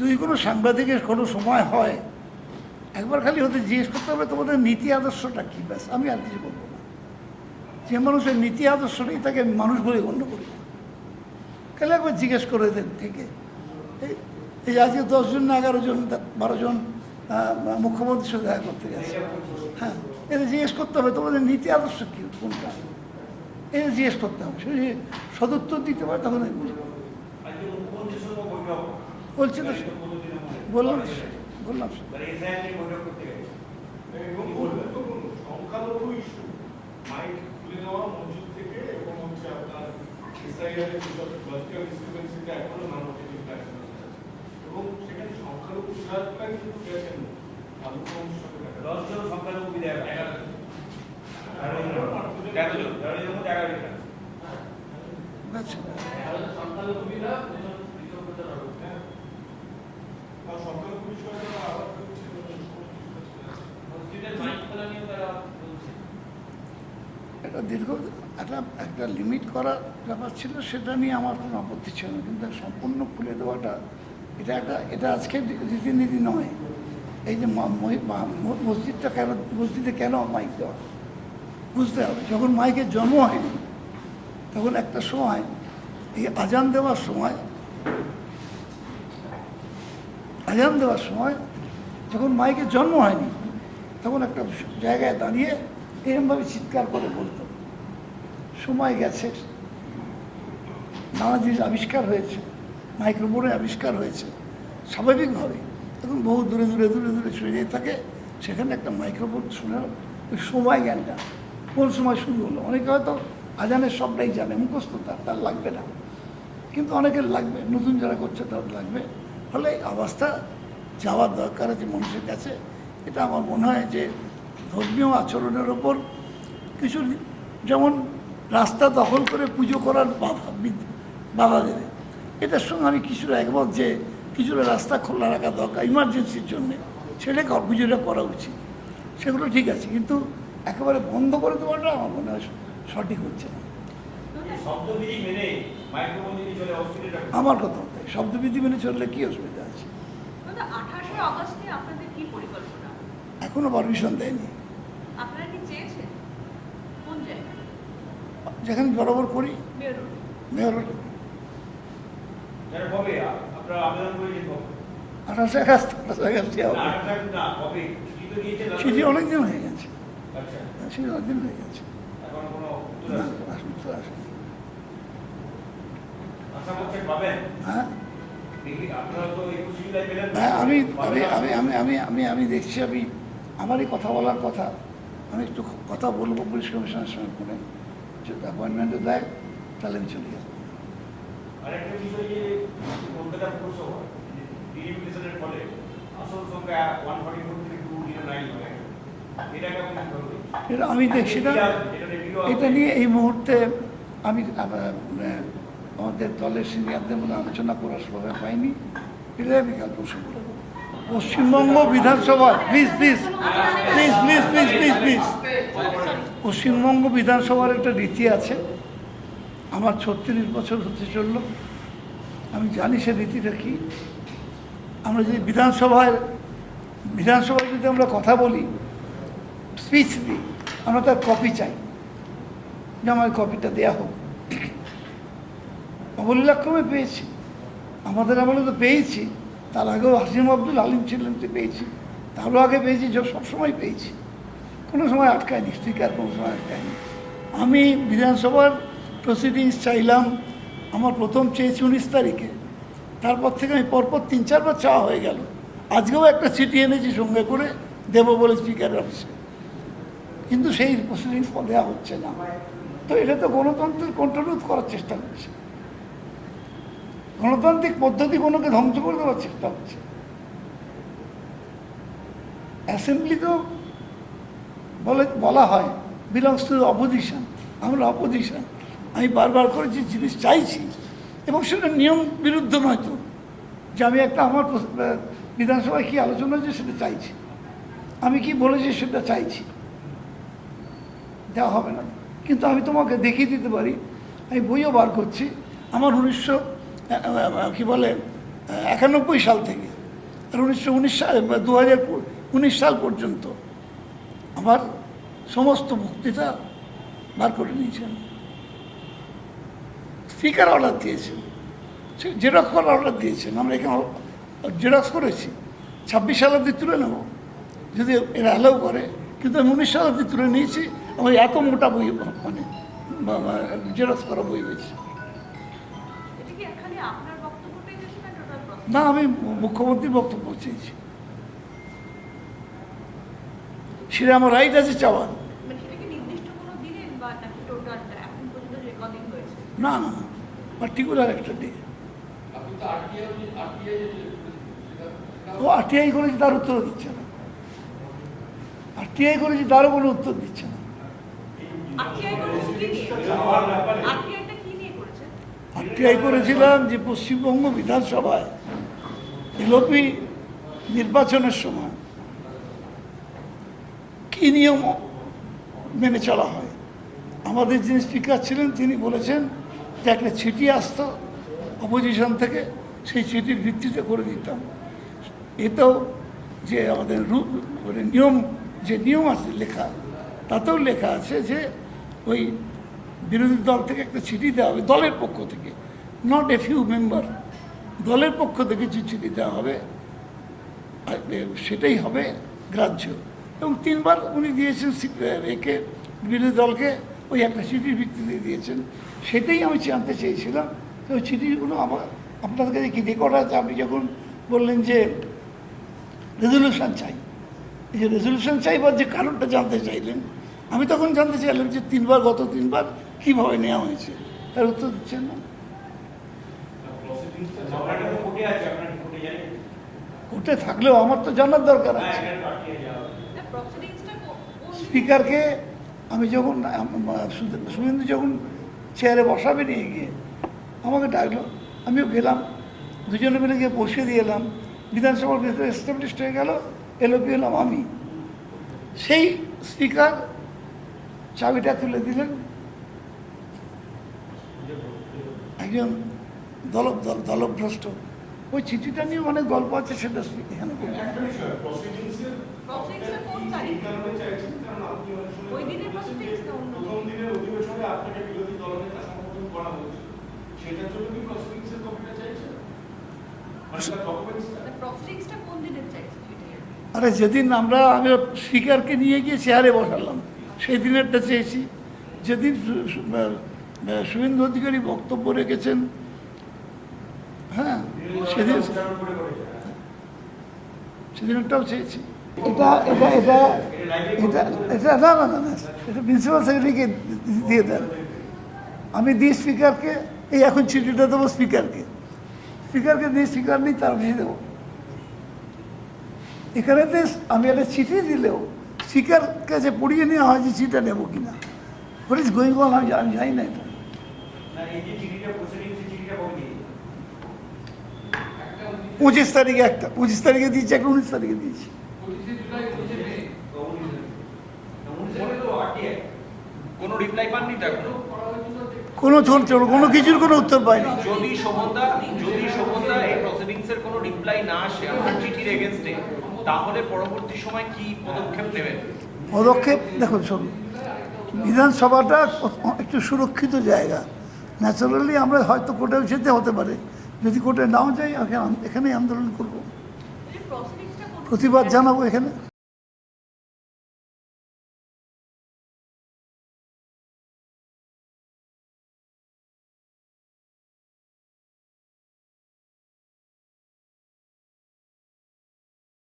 যদি কোনো সাংবাদিকের কোনো সময় হয়, একবার খালি ওদের জিজ্ঞেস করতে হবে তোমাদের নীতি আদর্শটা কী, ব্যাস। আমি আর কিছু বলবো না। যে মানুষের নীতি আদর্শ নেই তাকে আমি মানুষ বলে গণ্য করি না। খালি একবার জিজ্ঞেস করে এদের থেকে। এই আজকে 10 জন না 11 জন 12 জন মুখ্যমন্ত্রীর সাথে দেখা করতে গেছে। হ্যাঁ, এদের জিজ্ঞেস করতে হবে তোমাদের নীতি আদর্শ কী, কোনটা, এদের জিজ্ঞেস করতে হবে। সে সদুত্তর দিতে পারে তখন আমি বুঝবো। বলছি তো, বললাম বললাম একটা দীর্ঘ একটা লিমিট করার ব্যাপার ছিল, সেটা নিয়ে আমার কোনো আপত্তি ছিল না। কিন্তু সম্পূর্ণ খুলে দেওয়াটা এটা আজকে রীতিনীতি নয়। এই যে মসজিদটা কেন, মসজিদে কেন মাইক দেওয়া, বুঝতে হবে। যখন মাইকের জন্ম হয়নি তখন একটা সময় এই আজান দেওয়ার সময় যখন মাইকের জন্ম হয়নি তখন একটা জায়গায় দাঁড়িয়ে এরমভাবে চিৎকার করে বলতো। সময় গেছে, নানা জিনিস আবিষ্কার হয়েছে, মাইক্রোফোনের আবিষ্কার হয়েছে, স্বাভাবিকভাবে এখন বহু দূরে দূরে দূরে দূরে শুনে যেতে থাকে। সেখানে একটা মাইক্রোফোন শুনে ওই সময় জ্ঞানটা কোন সময় শুরু হলো। অনেকে হয়তো আজানের সবটাই জানে, মুখস্থ তার লাগবে না, কিন্তু অনেকের লাগবে, নতুন যারা করছে তার লাগবে। ফলে আওয়াজটা যাওয়ার দরকার আছে মানুষের কাছে। এটা আমার মনে হয় যে ধর্মীয় আচরণের ওপর কিছু, যেমন রাস্তা দখল করে পুজো করার বাধা দেবে, এটার সঙ্গে আমি কিছুটা একমত যে কিছুটা রাস্তা খোলা রাখা দরকার ইমার্জেন্সির জন্যে, সেটা পুজোটা করা উচিত, সেগুলো ঠিক আছে। কিন্তু একেবারে বন্ধ করে দেওয়াটা আমার মনে হয় সঠিক হচ্ছে না। আমার কথা তাই, শব্দবিধি মেনে চললে কি অসুবিধা আছে? এখনো পারমিশন দেয়নি। যেখানে বরাবর করি মেয়র 28 আগস্ট সেটি অনেকদিন হয়ে গেছে, সেটি অনেকদিন হয়ে গেছে। হ্যাঁ, আমি দেখছি, আমারই কথা বলার কথা, আমি একটু কথা বলবো পুলিশ কমিশনের সঙ্গে ফোনে, যদি অ্যাপয়েন্টমেন্টও দেয় তাহলে আমি চলে যাবো। এটা আমি দেখছি না, এটা নিয়ে এই মুহূর্তে আমি আমাদের দলের সিনিয়রদের মধ্যে আলোচনা করার সময় পাইনি। এটা আমি কাল পরশু করে দেবো। পশ্চিমবঙ্গ বিধানসভার প্লিজ পশ্চিমবঙ্গ বিধানসভার একটা রীতি আছে। আমার 36 বছর হতে চলল, আমি জানি সে রীতিটা কী। আমরা যদি বিধানসভায় যদি আমরা কথা বলি, স্পিচ দিই, আমরা তার কপি চাই, যে আমার কপিটা দেওয়া হোক। অবলীলাক্রমে পেয়েছি, আমাদের আমলে তো পেয়েছি, তার আগেও হাসিম আব্দুল আলিম ছিলেন, তো পেয়েছি, তারও আগে পেয়েছি, সবসময় পেয়েছি, কোনো সময় আটকায়নি, স্পিকার কোনো সময় আটকায়নি। আমি বিধানসভার প্রসিডিংস চাইলাম, আমার প্রথম চেয়েছি 19 তারিখে, তারপর থেকে আমি পরপর 3-4 বার চাওয়া হয়ে গেল। আজকেও একটা চিঠি এনেছি সঙ্গে করে, দেবো বলে স্পিকারের অফিসে, কিন্তু সেই প্রসিডিংস দেওয়া হচ্ছে না। তো এটা তো গণতন্ত্রের কন্ট্রোল করার চেষ্টা করছে, গণতান্ত্রিক পদ্ধতি কোনোকে ধ্বংস করে দেওয়ার চেষ্টা হচ্ছে। অ্যাসেম্বলি তো বলা হয় বিলংস টু অপোজিশন, আমরা অপোজিশন। আমি বারবার করে যে জিনিস চাইছি, এবং সেটা নিয়ম বিরুদ্ধ নয় তো, যে আমি একটা আমার বিধানসভায় কী আলোচনা হয়েছে সেটা চাইছি, আমি কি বলেছি সেটা চাইছি, দেওয়া হবে না। কিন্তু আমি তোমাকে দেখিয়ে দিতে পারি, আমি বইও বার করছি, আমার 1900 91 সাল থেকে আর 1919 সাল 2019 সাল পর্যন্ত আমার সমস্ত বক্তৃতা বার করে নিয়েছেন। স্পিকার অর্ডার দিয়েছেন, জেরক্স করার অর্ডার দিয়েছেন, আমরা এখানে জেরক্স করেছি। 26 সাল অব্দি তুলে নেব যদি এরা অ্যালাউ করে, কিন্তু আমি 19 সাল অব্দি তুলে নিয়েছি। আমার এত মোটা বই মানে জেরক্স করা বই হয়েছে। না, আমি মুখ্যমন্ত্রীর বক্তব্য চেয়েছি, সেটা আমার রাইট আছে চাওয়ার। না না না, পার্টিকুলার একটা ডে। ও আরটিআই করেছি, তার উত্তর দিচ্ছে না। আরটিআই করেছি, তারও কোনো উত্তর দিচ্ছে না। আরটিআই করেছিলাম যে পশ্চিমবঙ্গ বিধানসভায় এলপি নির্বাচনের সময় কী নিয়ম মেনে চলা হয়। আমাদের যিনি স্পিকার ছিলেন তিনি বলেছেন যে একটা চিঠি আসতো অপোজিশন থেকে, সেই চিঠির ভিত্তিতে করে দিতাম। এতেও যে আমাদের মানে নিয়ম আছে লেখা, তাতেও লেখা আছে যে ওই বিরোধী দল থেকে একটা চিঠি দেওয়া হবে দলের পক্ষ থেকে, নট এ ফিউ মেম্বার, দলের পক্ষ থেকে যে চিঠি দেওয়া হবে সেটাই হবে গ্রাহ্য। এবং 3 বার উনি দিয়েছেন একে, বিরোধী দলকে ওই একটা চিঠির ভিত্তিতে দিয়েছেন। সেটাই আমি জানতে চেয়েছিলাম। তো ওই চিঠিগুলো আপনাদের কাছে কি রেকর্ড আছে? আপনি যখন বললেন যে রেজলিউশন চাই, এই যে রেজলিউশন চাইবার যে কারণটা জানতে চাইলেন, আমি তখন জানতে চাইলাম যে 3 বার, গত 3 বার কীভাবে নেওয়া হয়েছে, তার উত্তর দিচ্ছেন না। কোর্টে থাকলেও আমার তো জানার দরকার আছে। স্পিকারকে আমি যখন শুভেন্দু যখন চেয়ারে বসাবে নিয়ে গিয়ে আমাকে ডাকলো, আমিও গেলাম, দুজনে মিলে গিয়ে বসিয়ে দিয়ে এলাম। বিধানসভার ভিতরে এস্টাবলিশড হয়ে গেল, এলপি এলাম আমি। সেই স্পিকার চাবিটা তুলে দিলেন একজন দলভ্রষ্ট। ওই চিঠিটা নিয়ে অনেক গল্প আছে, সেটা এখানে আরে যেদিন আমি স্পিকারকে নিয়ে গিয়ে চেয়ারে বসালাম সেই দিনেরটা চেয়েছি। যেদিন শুভেন্দু অধিকারী বক্তব্য রেখেছেন, হ্যাঁ, সেদিনটাও চেয়েছি। এটা এটা এটা এটা এটা না না না, এটা প্রিন্সিপাল সেক্রেটারিকে দিয়ে দেন। আমি দিই স্পিকারকে, এই এখন চিঠিটা দেবো স্পিকারকে দিয়ে, স্পিকার নেই তার অফিসে দেবো। এখানেতে আমি একটা চিঠি দিলেও স্পিকার কাছে পড়িয়ে নেওয়া হয় যে চিঠিটা নেবো কিনা। হোয়াট ইজ গোয়িং অন আমি জানি না। এটা 25 তারিখে একটা, 25 তারিখে দিয়েছি, একটা 19 তারিখে দিয়েছি। কোনো কিছুর কোনো উত্তর পাইনি। যদি শোভনদা এই প্রসিডিংসের কোনো রিপ্লাই না আসে আপনার চিঠির এগেইনস্টে, তাহলে পরবর্তী সময় কি পদক্ষেপ নেবেন? পদক্ষেপ দেখুন, শুনুন, বিধানসভাটা একটু সুরক্ষিত জায়গা। ন্যাচারালি আমরা হয়তো কোর্টেও যেতে হতে পারে, যদি কোর্টে নাও যাই এখানেই আন্দোলন করব, প্রতিবাদ জানাবো এখানে।